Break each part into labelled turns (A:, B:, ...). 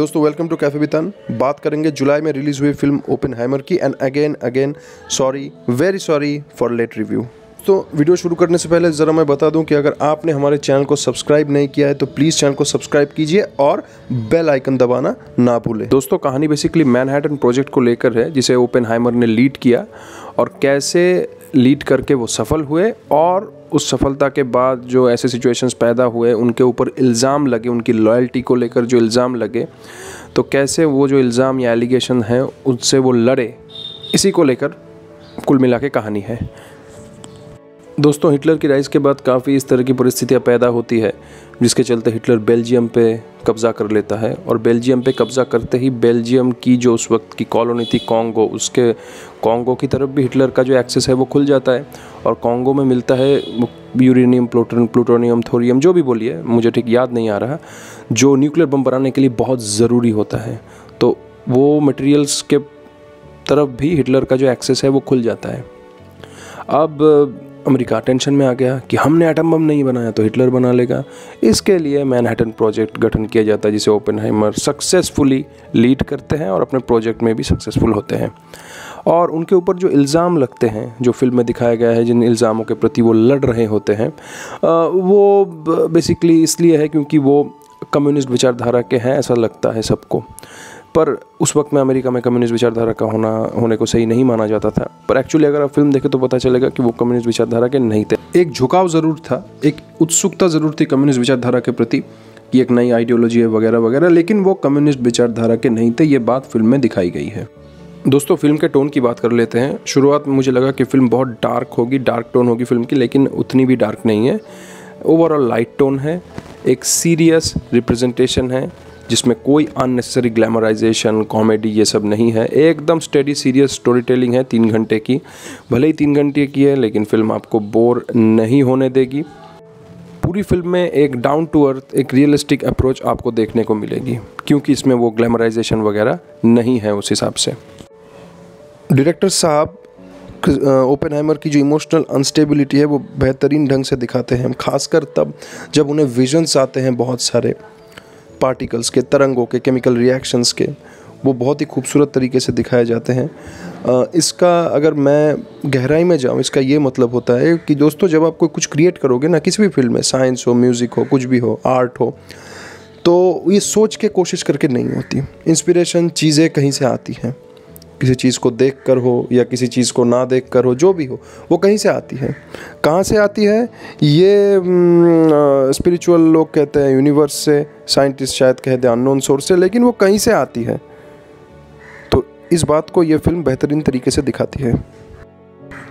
A: दोस्तों welcome to cafe वितन। बात करेंगे जुलाई में रिलीज़ हुई फिल्म ओपेनहाइमर की। And again sorry, very sorry for late review. तो वीडियो शुरू करने से पहले ज़रा मैं बता दूं कि अगर आपने हमारे चैनल को सब्सक्राइब नहीं किया है तो प्लीज़ चैनल को सब्सक्राइब कीजिए और बेल आइकन दबाना ना भूलें। दोस्तों कहानी बेसिकली मैनहट्टन प्रोजेक्ट को लेकर है, जिसे ओपेनहाइमर ने लीड किया और कैसे लीड करके वो सफल हुए और उस सफलता के बाद जो ऐसे सिचुएशंस पैदा हुए, उनके ऊपर इल्ज़ाम लगे, उनकी लॉयल्टी को लेकर जो इल्ज़ाम लगे, तो कैसे वो जो इल्ज़ाम या एलिगेशन है उससे वो लड़े, इसी को लेकर कुल मिला के कहानी है। दोस्तों हिटलर की राइज़ के बाद काफ़ी इस तरह की परिस्थितियाँ पैदा होती है जिसके चलते हिटलर बेल्जियम पे कब्ज़ा कर लेता है और बेल्जियम पे कब्ज़ा करते ही बेल्जियम की जो उस वक्त की कॉलोनी थी कॉन्गो, उसके कॉन्गो की तरफ भी हिटलर का जो एक्सेस है वो खुल जाता है और कॉन्गो में मिलता है यूरेनियम, प्लूटोनियम, थोरियम, जो भी बोलिए, मुझे ठीक याद नहीं आ रहा, जो न्यूक्लियर बम बनाने के लिए बहुत ज़रूरी होता है। तो वो मटेरियल्स के तरफ भी हिटलर का जो एक्सेस है वो खुल जाता है। अब अमेरिका टेंशन में आ गया कि हमने एटम बम नहीं बनाया तो हिटलर बना लेगा। इसके लिए मैनहट्टन प्रोजेक्ट गठन किया जाता है जिसे ओपेनहाइमर सक्सेसफुली लीड करते हैं और अपने प्रोजेक्ट में भी सक्सेसफुल होते हैं। और उनके ऊपर जो इल्ज़ाम लगते हैं, जो फिल्म में दिखाया गया है, जिन इल्ज़ामों के प्रति वो लड़ रहे होते हैं, वो बेसिकली इसलिए है क्योंकि वो कम्युनिस्ट विचारधारा के हैं, ऐसा लगता है सबको। पर उस वक्त में अमेरिका में कम्युनिस्ट विचारधारा का होने को सही नहीं माना जाता था। पर एक्चुअली अगर आप फिल्म देखें तो पता चलेगा कि वो कम्युनिस्ट विचारधारा के नहीं थे। एक झुकाव ज़रूर था, एक उत्सुकता ज़रूर थी कम्युनिस्ट विचारधारा के प्रति कि एक नई आइडियोलॉजी है वगैरह वगैरह, लेकिन वो कम्युनिस्ट विचारधारा के नहीं थे। ये बात फिल्म में दिखाई गई है। दोस्तों फिल्म के टोन की बात कर लेते हैं। शुरुआत में मुझे लगा कि फिल्म बहुत डार्क होगी, डार्क टोन होगी फिल्म की, लेकिन उतनी भी डार्क नहीं है। ओवरऑल लाइट टोन है, एक सीरियस रिप्रेजेंटेशन है जिसमें कोई अननेसेसरी ग्लैमराइजेशन, कॉमेडी, ये सब नहीं है। एकदम स्टेडी सीरियस स्टोरी टेलिंग है 3 घंटे की। भले ही 3 घंटे की है लेकिन फिल्म आपको बोर नहीं होने देगी। पूरी फिल्म में एक डाउन टू अर्थ, एक रियलिस्टिक अप्रोच आपको देखने को मिलेगी क्योंकि इसमें वो ग्लैमराइजेशन वगैरह नहीं है उस हिसाब से। डायरेक्टर साहब ओपेनहाइमर की जो इमोशनल अनस्टेबिलिटी है वो बेहतरीन ढंग से दिखाते हैं, खासकर तब जब उन्हें विजन्स आते हैं बहुत सारे पार्टिकल्स के, तरंगों के, केमिकल रिएक्शंस के। वो बहुत ही खूबसूरत तरीके से दिखाए जाते हैं। इसका अगर मैं गहराई में जाऊँ, इसका ये मतलब होता है कि दोस्तों जब आप कोई कुछ क्रिएट करोगे ना, किसी भी फील्ड में, साइंस हो, म्यूज़िक हो, कुछ भी हो, आर्ट हो, तो ये सोच के कोशिश करके नहीं होती। इंस्पिरेशन चीज़ें कहीं से आती हैं, किसी चीज़ को देख कर हो या किसी चीज़ को ना देख कर हो, जो भी हो वो कहीं से आती है। कहाँ से आती है ये स्पिरिचुअल लोग कहते हैं यूनिवर्स से, साइंटिस्ट शायद कहते हैं अननोन सोर्स से, लेकिन वो कहीं से आती है। तो इस बात को ये फिल्म बेहतरीन तरीके से दिखाती है।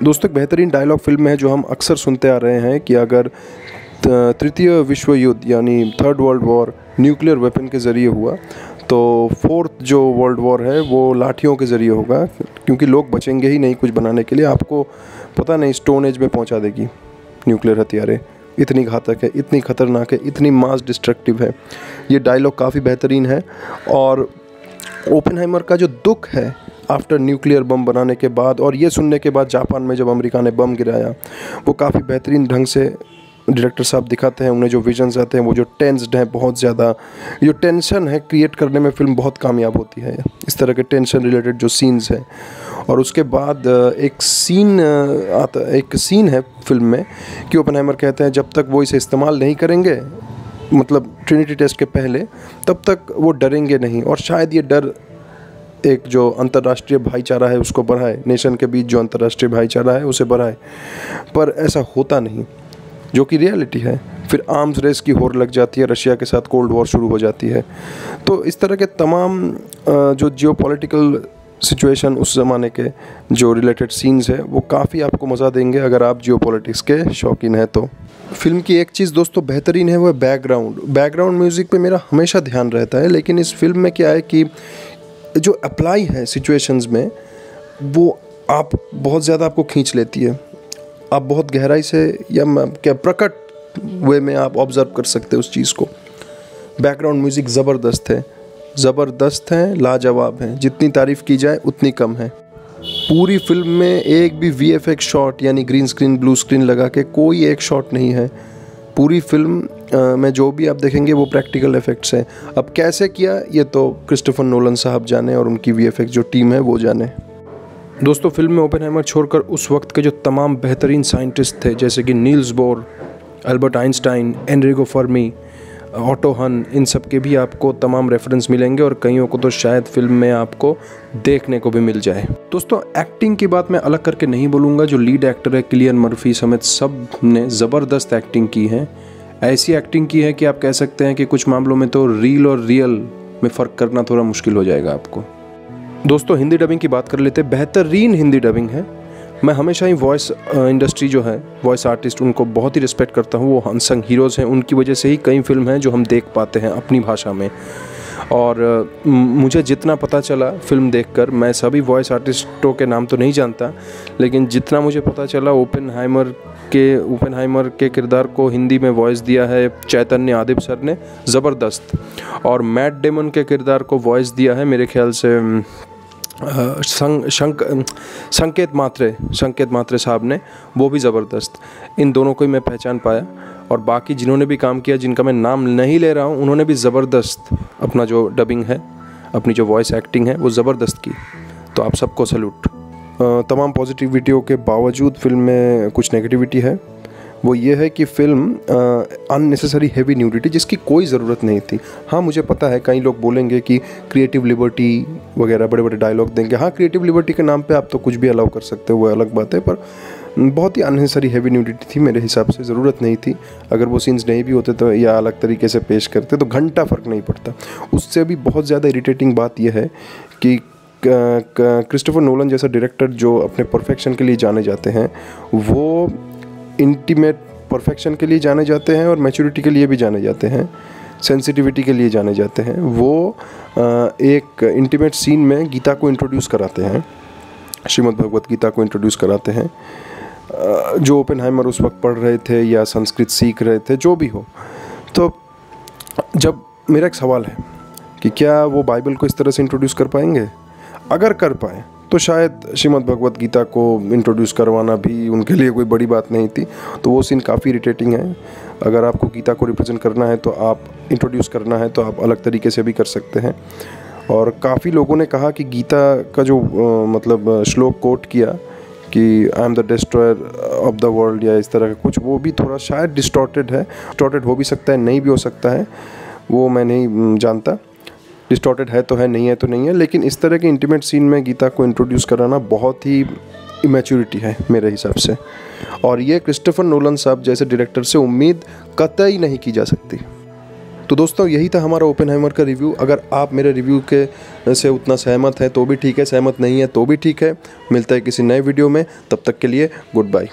A: दोस्तों एक बेहतरीन डायलॉग फिल्म में है जो हम अक्सर सुनते आ रहे हैं कि अगर तृतीय विश्व युद्ध यानी 3rd world war nuclear weapon के ज़रिए हुआ तो 4th जो वर्ल्ड वॉर है वो लाठियों के ज़रिए होगा, क्योंकि लोग बचेंगे ही नहीं कुछ बनाने के लिए। आपको पता नहीं स्टोन एज में पहुंचा देगी न्यूक्लियर हथियारें। इतनी घातक है, इतनी ख़तरनाक है, इतनी मास डिस्ट्रक्टिव है। ये डायलॉग काफ़ी बेहतरीन है। और ओपेनहाइमर का जो दुख है आफ्टर न्यूक्लियर बम बनाने के बाद और ये सुनने के बाद जापान में जब अमेरिका ने बम गिराया, वो काफ़ी बेहतरीन ढंग से डायरेक्टर साहब दिखाते हैं। उन्हें जो विजन्स आते हैं, वो जो टेंस्ड है, बहुत ज़्यादा जो टेंशन है क्रिएट करने में फिल्म बहुत कामयाब होती है। इस तरह के टेंशन रिलेटेड जो सीन्स हैं। और उसके बाद एक सीन है फिल्म में कि ओपेनहाइमर कहते हैं जब तक वो इसे इस्तेमाल नहीं करेंगे, मतलब ट्रिनिटी टेस्ट के पहले, तब तक वो डरेंगे नहीं। और शायद ये डर एक जो अंतर्राष्ट्रीय भाईचारा है उसको बढ़ाए, नेशन के बीच जो अंतर्राष्ट्रीय भाईचारा है उसे बढ़ाए, पर ऐसा होता नहीं, जो कि रियलिटी है। फिर आर्म्स रेस की होड़ लग जाती है, रशिया के साथ कोल्ड वॉर शुरू हो जाती है। तो इस तरह के तमाम जो जियोपॉलिटिकल सिचुएशन उस ज़माने के जो रिलेटेड सीन्स है वो काफ़ी आपको मज़ा देंगे अगर आप जियोपॉलिटिक्स के शौकीन हैं तो। फिल्म की एक चीज़ दोस्तों बेहतरीन है, वो है बैकग्राउंड म्यूज़िक पे मेरा हमेशा ध्यान रहता है, लेकिन इस फिल्म में क्या है कि जो अप्लाई है सिचुएशंस में वो आप बहुत ज़्यादा आपको खींच लेती है। आप बहुत गहराई से या क्या प्रकट वे में आप ऑब्ज़र्व कर सकते हैं उस चीज़ को। बैकग्राउंड म्यूज़िक ज़बरदस्त है, लाजवाब है। जितनी तारीफ़ की जाए उतनी कम है। पूरी फिल्म में एक भी VFX शॉट यानी ग्रीन स्क्रीन, ब्लू स्क्रीन लगा के कोई एक शॉट नहीं है। पूरी फिल्म में जो भी आप देखेंगे वो प्रैक्टिकल इफ़ेक्ट्स हैं। अब कैसे किया ये तो क्रिस्टोफर नोलन साहब जाने और उनकी वीएफएक्स जो टीम है वो जाने। दोस्तों फिल्म में ओपेनहाइमर छोड़कर उस वक्त के जो तमाम बेहतरीन साइंटिस्ट थे जैसे कि Niels Bohr, Albert Einstein, Enrico Fermi, auto हन, इन सब के भी आपको तमाम रेफरेंस मिलेंगे और कईयों को तो शायद फिल्म में आपको देखने को भी मिल जाए। दोस्तों एक्टिंग की बात मैं अलग करके नहीं बोलूँगा, जो लीड एक्टर है किलियन मर्फी समेत सब ने ज़बरदस्त एक्टिंग की है। ऐसी एक्टिंग की है कि आप कह सकते हैं कि कुछ मामलों में तो रील और रियल में फ़र्क करना थोड़ा मुश्किल हो जाएगा आपको। दोस्तों हिंदी डबिंग की बात कर लेते हैं। बेहतरीन हिंदी डबिंग है। मैं हमेशा ही वॉइस इंडस्ट्री जो है, वॉइस आर्टिस्ट, उनको बहुत ही रिस्पेक्ट करता हूँ। वो अनसंग हीरोज़ हैं, उनकी वजह से ही कई फिल्म हैं जो हम देख पाते हैं अपनी भाषा में। और मुझे जितना पता चला फिल्म देखकर, मैं सभी वॉइस आर्टिस्टों के नाम तो नहीं जानता, लेकिन जितना मुझे पता चला ओपेनहाइमर के किरदार को हिंदी में वॉइस दिया है चैतन्य आदिप सर ने, ज़बरदस्त। और मैट डेमन के किरदार को वॉइस दिया है मेरे ख्याल से संकेत मात्रे साहब ने, वो भी ज़बरदस्त। इन दोनों को ही मैं पहचान पाया। और बाकी जिन्होंने भी काम किया, जिनका मैं नाम नहीं ले रहा हूँ, उन्होंने भी ज़बरदस्त अपना जो डबिंग है, अपनी जो वॉइस एक्टिंग है वो ज़बरदस्त की। तो आप सबको सैल्यूट। तमाम पॉजिटिविटियों के बावजूद फिल्म में कुछ नेगेटिविटी है। वो ये है कि फिल्म अननेसेसरी हैवी न्यूडिटी जिसकी कोई ज़रूरत नहीं थी। हाँ मुझे पता है कई लोग बोलेंगे कि क्रिएटिव लिबर्टी वगैरह, बड़े बड़े डायलॉग देंगे। हाँ क्रिएटिव लिबर्टी के नाम पे आप तो कुछ भी अलाउ कर सकते हो, वो अलग बात है, पर बहुत ही अननेसेसरी हैवी न्यूडिटी थी मेरे हिसाब से, ज़रूरत नहीं थी। अगर वो सीन्स नहीं भी होते तो या अलग तरीके से पेश करते तो घंटा फ़र्क नहीं पड़ता। उससे भी बहुत ज़्यादा इरिटेटिंग बात यह है कि क्रिस्टोफर नोलन जैसा डायरेक्टर जो अपने परफेक्शन के लिए जाने जाते हैं, वो इंटीमेट परफेक्शन के लिए जाने जाते हैं और मैच्योरिटी के लिए भी जाने जाते हैं, सेंसिटिविटी के लिए जाने जाते हैं। वो एक इंटीमेट सीन में गीता को इंट्रोड्यूस कराते हैं, श्रीमद् भगवत गीता को इंट्रोड्यूस कराते हैं। जो ओपेनहाइमर उस वक्त पढ़ रहे थे या संस्कृत सीख रहे थे, जो भी हो। तो जब मेरा एक सवाल है कि क्या वो बाइबल को इस तरह से इंट्रोड्यूस कर पाएंगे? अगर कर पाए तो शायद श्रीमद् भगवत गीता को इंट्रोड्यूस करवाना भी उनके लिए कोई बड़ी बात नहीं थी। तो वो सीन काफ़ी इरिटेटिंग है। अगर आपको गीता को रिप्रेजेंट करना है तो आप इंट्रोड्यूस करना है तो आप अलग तरीके से भी कर सकते हैं। और काफ़ी लोगों ने कहा कि गीता का जो मतलब श्लोक कोट किया कि I am the destroyer of the world या इस तरह का कुछ, वो भी थोड़ा शायद डिस्टॉर्टेड है। डिस्टॉर्टेड हो भी सकता है, नहीं भी हो सकता है, वो मैं नहीं जानता। डिस्टॉर्टेड है तो है, नहीं है तो नहीं है। लेकिन इस तरह के इंटीमेट सीन में गीता को इंट्रोड्यूस कराना बहुत ही इमेच्योरिटी है मेरे हिसाब से। और ये क्रिस्टोफर नोलन साहब जैसे डायरेक्टर से उम्मीद कतई नहीं की जा सकती। तो दोस्तों यही था हमारा ओपेनहाइमर का रिव्यू। अगर आप मेरे रिव्यू के से उतना सहमत है तो भी ठीक है, सहमत नहीं है तो भी ठीक है। मिलता है किसी नए वीडियो में, तब तक के लिए गुड बाय।